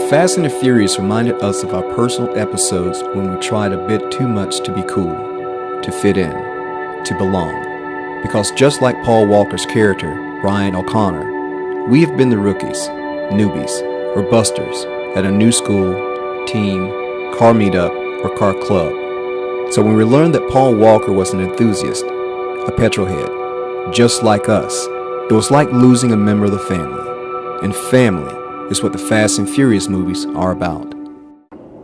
Fast and the Furious reminded us of our personal episodes when we tried a bit too much to be cool, to fit in, to belong. Because just like Paul Walker's character, Brian O'Connor, we have been the rookies, newbies, or busters at a new school, team, car meetup, or car club. So when we learned that Paul Walker was an enthusiast, a petrol head, just like us, it was like losing a member of the family. And family is what the Fast and Furious movies are about.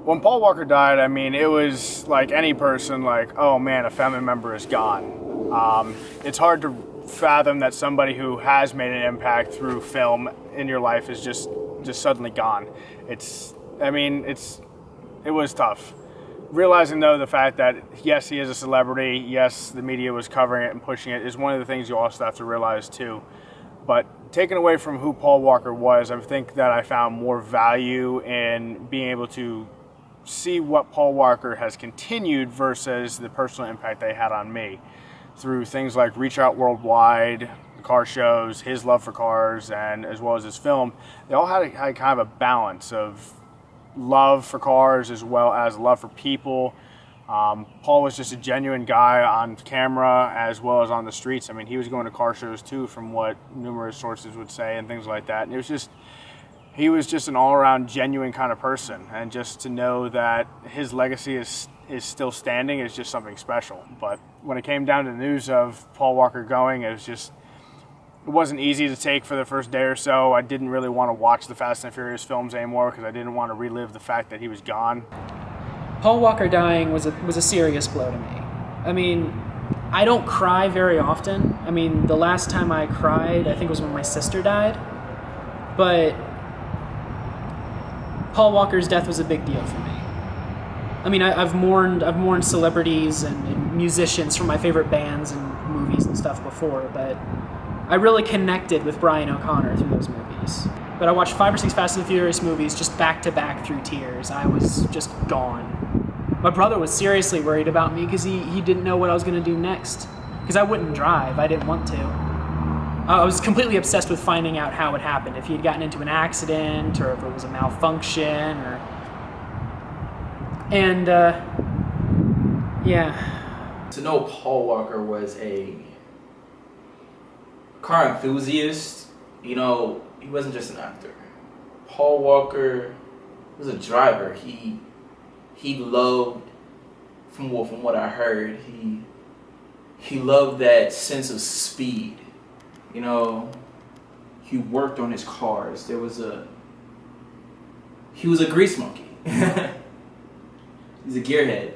When Paul Walker died, I mean, it was like any person, like, oh man, a family member is gone. It's hard to fathom that somebody who has made an impact through film in your life is just suddenly gone. It was tough. Realizing, though, the fact that, yes, he is a celebrity, yes, the media was covering it and pushing it, is one of the things you also have to realize, too. But taken away from who Paul Walker was, I think that I found more value in being able to see what Paul Walker has continued versus the personal impact they had on me through things like Reach Out Worldwide, the car shows, his love for cars, and as well as his film. They all had kind of a balance of love for cars as well as love for people. Paul was just a genuine guy on camera as well as on the streets. I mean, he was going to car shows too, from what numerous sources would say and things like that. And he was just an all-around genuine kind of person. And just to know that his legacy is still standing is just something special. But when it came down to the news of Paul Walker going, it wasn't easy to take for the first day or so. I didn't really want to watch the Fast and Furious films anymore because I didn't want to relive the fact that he was gone. Paul Walker dying was a serious blow to me. I mean, I don't cry very often. I mean, the last time I cried, I think, was when my sister died. But Paul Walker's death was a big deal for me. I mean, I've mourned celebrities and musicians from my favorite bands and movies and stuff before, but I really connected with Brian O'Connor through those movies. But I watched 5 or 6 Fast and Furious movies just back to back through tears. I was just gone. My brother was seriously worried about me because he didn't know what I was going to do next. Because I wouldn't drive. I didn't want to. I was completely obsessed with finding out how it happened. If he had gotten into an accident or if it was a malfunction or... And, yeah. To know Paul Walker was a car enthusiast, he wasn't just an actor. Paul Walker was a driver. He loved, from what I heard, he loved that sense of speed. He worked on his cars. He was a grease monkey. He's a gearhead.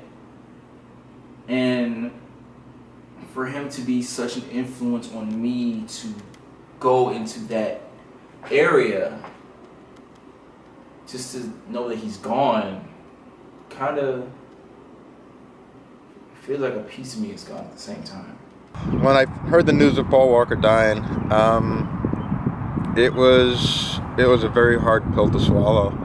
And for him to be such an influence on me to go into that area, just to know that he's gone, kind of feels like a piece of me is gone at the same time. When I heard the news of Paul Walker dying, it was a very hard pill to swallow.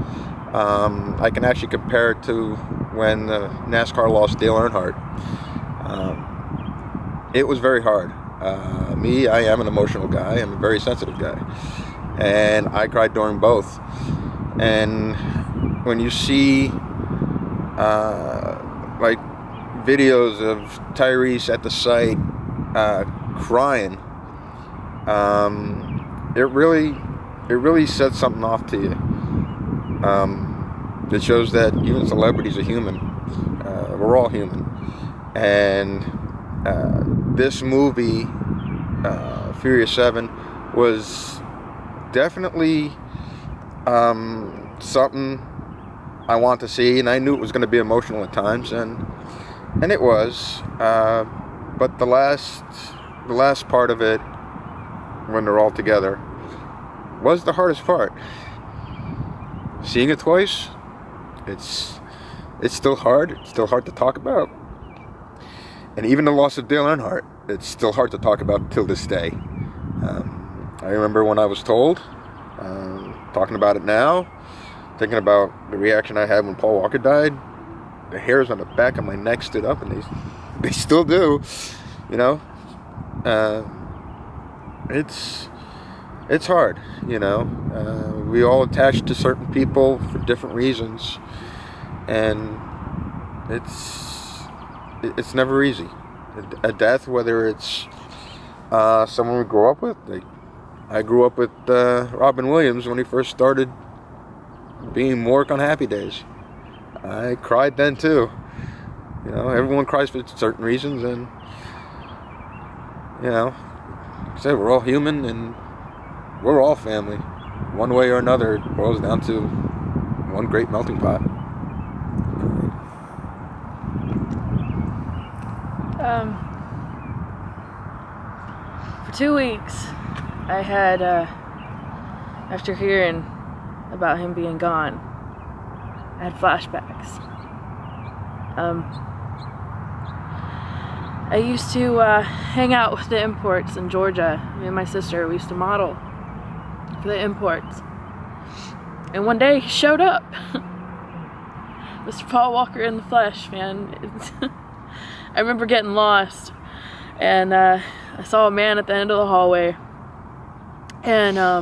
I can actually compare it to when NASCAR lost Dale Earnhardt. It was very hard. I am an emotional guy. I'm a very sensitive guy. And I cried during both. And when you see like videos of Tyrese at the site crying, it really sets something off to you. It shows that even celebrities are human. We're all human. And this movie, Furious 7, was definitely something I want to see, and I knew it was going to be emotional at times, and it was. But the last part of it, when they're all together, was the hardest part. Seeing it twice, it's still hard. It's still hard to talk about. And even the loss of Dale Earnhardt, it's still hard to talk about till this day. I remember when I was told, talking about it now, thinking about the reaction I had when Paul Walker died. The hairs on the back of my neck stood up, and they still do. It's hard. We all attach to certain people for different reasons, and it's never easy. A death, whether it's someone we grew up with. Like, I grew up with Robin Williams when he first started being Mork on Happy Days. I cried then too. You know, everyone cries for certain reasons, and you know, like I said, we're all human and we're all family. One way or another, it boils down to one great melting pot. For 2 weeks, I had, after hearing about him being gone, I had flashbacks. I used to hang out with the imports in Georgia. Me and my sister, we used to model for the imports. And one day he showed up. Mr. Paul Walker in the flesh, man. I remember getting lost, and I saw a man at the end of the hallway, and I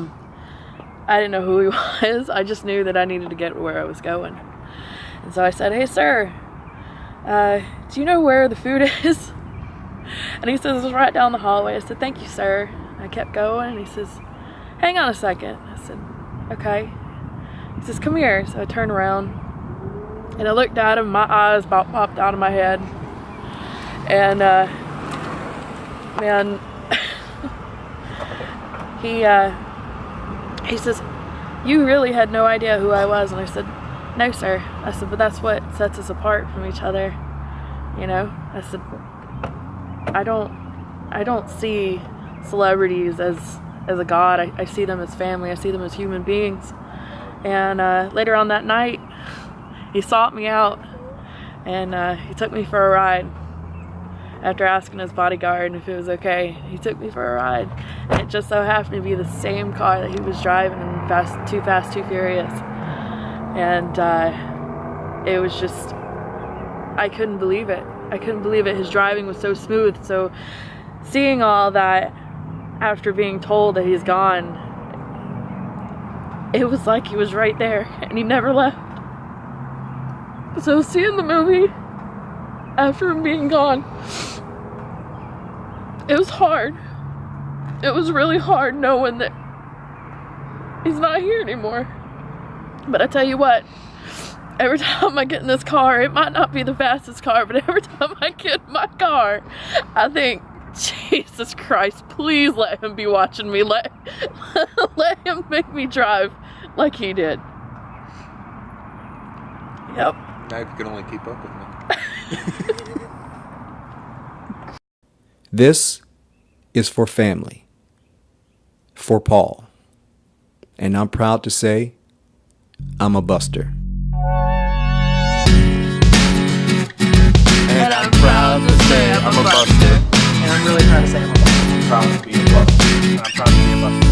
didn't know who he was. I just knew that I needed to get where I was going. And so I said, "Hey sir, do you know where the food is?" And he says, "It's right down the hallway." I said, "Thank you, sir." I kept going, and he says, "Hang on a second." I said, "Okay." He says, "Come here." So I turned around, and I looked at him. My eyes about popped out of my head. And, man, he says, "You really had no idea who I was?" And I said, "No, sir." I said, "But that's what sets us apart from each other, you know?" I said, I don't see celebrities as a god. I see them as family. I see them as human beings. And later on that night, he sought me out, and he took me for a ride. After asking his bodyguard if it was okay, he took me for a ride. And it just so happened to be the same car that he was driving in Too Fast, Too Furious. And it was just, I couldn't believe it. I couldn't believe it. His driving was so smooth. So seeing all that after being told that he's gone, it was like he was right there and he never left. So seeing the movie after him being gone, it was hard. It was really hard knowing that he's not here anymore. But I tell you what, every time I get in this car, it might not be the fastest car, but every time I get in my car, I think, Jesus Christ, please let him be watching me. Let him make me drive like he did. Yep. Now you can only keep up with me. This is for family, for Paul, and I'm proud to say I'm a buster. And I'm proud to say I'm a buster. And I'm really proud to say I'm a buster. Proud to be a buster. And I'm proud to be a buster.